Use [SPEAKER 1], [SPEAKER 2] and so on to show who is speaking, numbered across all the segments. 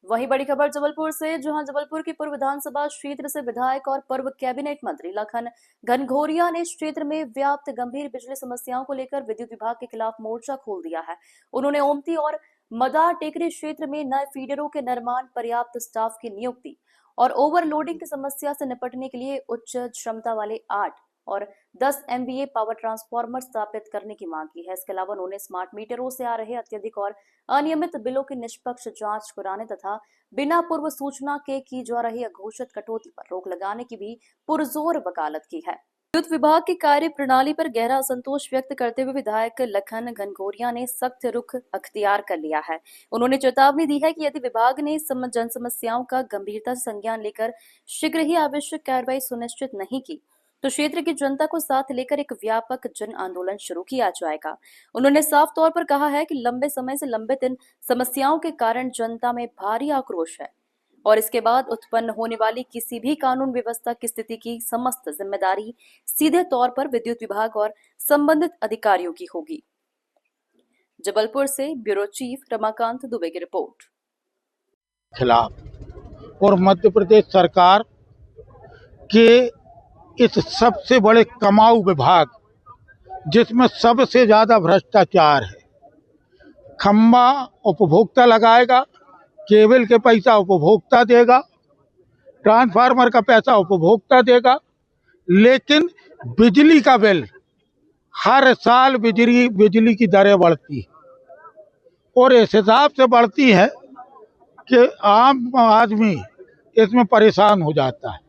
[SPEAKER 1] वहीं बड़ी खबर जबलपुर से, जहां जबलपुर की पूर्व विधानसभा क्षेत्र से विधायक और पूर्व कैबिनेट मंत्री लखन घनघोरिया ने इस क्षेत्र में व्याप्त गंभीर बिजली समस्याओं को लेकर विद्युत विभाग के खिलाफ मोर्चा खोल दिया है। उन्होंने ओमती और मदार टेकरी क्षेत्र में नए फीडरों के निर्माण, पर्याप्त स्टाफ की नियुक्ति और ओवरलोडिंग की समस्या से निपटने के लिए उच्च क्षमता वाले 8 और 10 MVA पावर ट्रांसफार्मर स्थापित करने की मांग की है। इसके अलावा उन्होंने स्मार्ट मीटरों से आ रहे अत्यधिक और अनियमित बिलों की निष्पक्ष जांच कराने तथा बिना पूर्व सूचना के की जा रही अघोषित कटौती पर रोक लगाने की भी पुरजोर वकालत की है। विद्युत विभाग की कार्य प्रणाली पर गहरा असंतोष व्यक्त करते हुए विधायक लखन घनघोरिया ने सख्त रुख अख्तियार कर लिया है। उन्होंने चेतावनी दी है कि यदि विभाग ने जन समस्याओं का गंभीरता से संज्ञान लेकर शीघ्र ही आवश्यक कार्रवाई सुनिश्चित नहीं की तो क्षेत्र की जनता को साथ लेकर एक व्यापक जन आंदोलन शुरू किया जाएगा। उन्होंने साफ तौर पर कहा है कि लंबे समय से लंबित इन समस्याओं के कारण जनता में भारी आक्रोश है और इसके बाद उत्पन्न होने वाली किसी भी कानून व्यवस्था की स्थिति की समस्त जिम्मेदारी सीधे तौर पर विद्युत विभाग और संबंधित अधिकारियों की होगी। जबलपुर से ब्यूरो चीफ रमाकांत दुबे की रिपोर्ट।
[SPEAKER 2] खिलाफ और मध्य प्रदेश सरकार के इस सबसे बड़े कमाऊ विभाग जिसमें सबसे ज्यादा भ्रष्टाचार है, खंबा उपभोक्ता लगाएगा, केबल के पैसा उपभोक्ता देगा, ट्रांसफार्मर का पैसा उपभोक्ता देगा, लेकिन बिजली का बिल हर साल बिजली की दरें बढ़ती और इस हिसाब से बढ़ती है कि आम आदमी इसमें परेशान हो जाता है।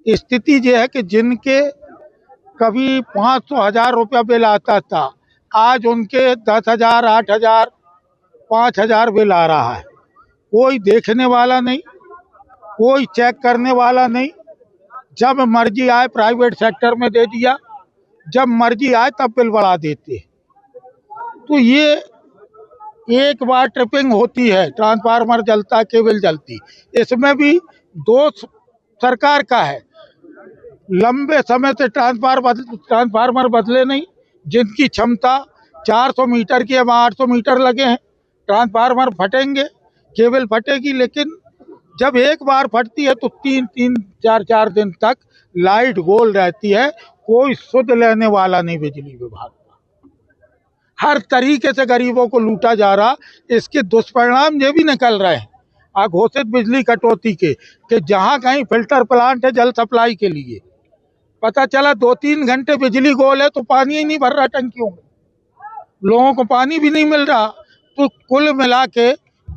[SPEAKER 2] स्थिति ये है कि जिनके कभी 500,000 रुपया बिल आता था, आज उनके 10,000, 8,000, 5,000 बिल आ रहा है। कोई देखने वाला नहीं, कोई चेक करने वाला नहीं। जब मर्जी आए प्राइवेट सेक्टर में दे दिया, जब मर्जी आए तब बिल बढ़ा देते। तो ये एक बार ट्रिपिंग होती है, ट्रांसफार्मर जलता है, केबल जलती, इसमें भी दोष सरकार का है। लंबे समय से ट्रांसफार्मर बदले नहीं, जिनकी क्षमता 400 मीटर की, अब 800 मीटर लगे हैं। ट्रांसफार्मर फटेंगे, केबल फटेगी, लेकिन जब एक बार फटती है तो 3-4 दिन तक लाइट गोल रहती है। कोई सुध लेने वाला नहीं बिजली विभाग का। हर तरीके से गरीबों को लूटा जा रहा। इसके दुष्परिणाम ये भी निकल रहे हैं अघोषित बिजली कटौती के, कि जहां कहीं फिल्टर प्लांट है जल सप्लाई के लिए, पता चला 2-3 घंटे बिजली गोल है तो पानी ही नहीं भर रहा टंकियों में, लोगों को पानी भी नहीं मिल रहा। तो कुल मिला के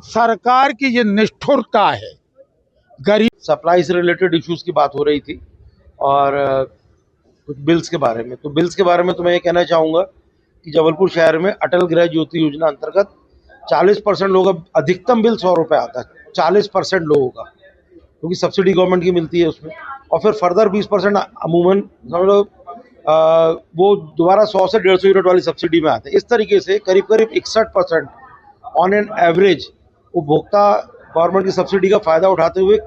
[SPEAKER 2] सरकार की ये निष्ठुरता है। गरीब
[SPEAKER 3] सप्लाई से रिलेटेड इश्यूज की बात हो रही थी और कुछ बिल्स के बारे में। तो बिल्स के बारे में तो मैं ये कहना चाहूँगा कि जबलपुर शहर में अटल गृह ज्योति योजना अंतर्गत 40% लोगों का अधिकतम बिल 100 रुपये आता है, 40% लोगों का, क्योंकि सब्सिडी गवर्नमेंट की मिलती है उसमें। और फिर फर्दर 20% अमूमन समझ लो वो दोबारा 100 से 150 यूनिट वाली सब्सिडी में आते हैं। इस तरीके से करीब 61% ऑन एन एवरेज उपभोक्ता गवर्नमेंट की सब्सिडी का फ़ायदा उठाते हुए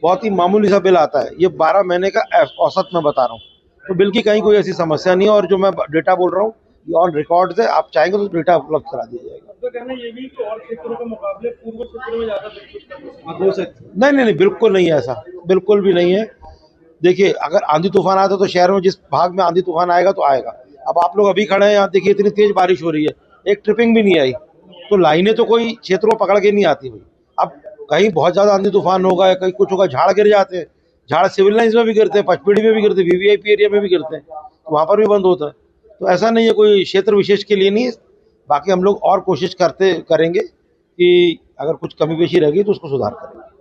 [SPEAKER 3] बहुत ही मामूली सा बिल आता है। ये 12 महीने का औसत मैं बता रहा हूँ। तो बिल की कहीं कोई ऐसी समस्या नहीं है और जो मैं डेटा बोल रहा हूँ ये ऑन रिकॉर्ड है, आप चाहेंगे तो डेटा उपलब्ध करा दिया जाएगा।
[SPEAKER 4] तो कहना ये भी कि और क्षेत्रों के मुकाबले पूर्व क्षेत्रों में ज़्यादा बिल हो सकता है?
[SPEAKER 3] नहीं, बिल्कुल नहीं है ऐसा, बिल्कुल भी नहीं है। देखिए, अगर आंधी तूफान आता तो शहर में जिस भाग में आंधी तूफान आएगा तो आएगा। अब आप लोग अभी खड़े हैं यहाँ, देखिए इतनी तेज बारिश हो रही है, एक ट्रिपिंग भी नहीं आई, तो लाइनें तो कोई क्षेत्रों पकड़ के नहीं आती भाई। अब कहीं बहुत ज़्यादा आंधी तूफान होगा या कहीं कुछ होगा, झाड़ गिर जाते हैं, झाड़ सिविल लाइन्स में भी गिरते हैं, पचपेड़ी में भी गिरते हैं, VVIP एरिया में भी गिरते हैं, तो वहाँ पर भी बंद होता है। तो ऐसा नहीं है, कोई क्षेत्र विशेष के लिए नहीं। बाकी हम लोग और कोशिश करेंगे कि अगर कुछ कमी पेशी रहेगी तो उसको सुधार करेंगे।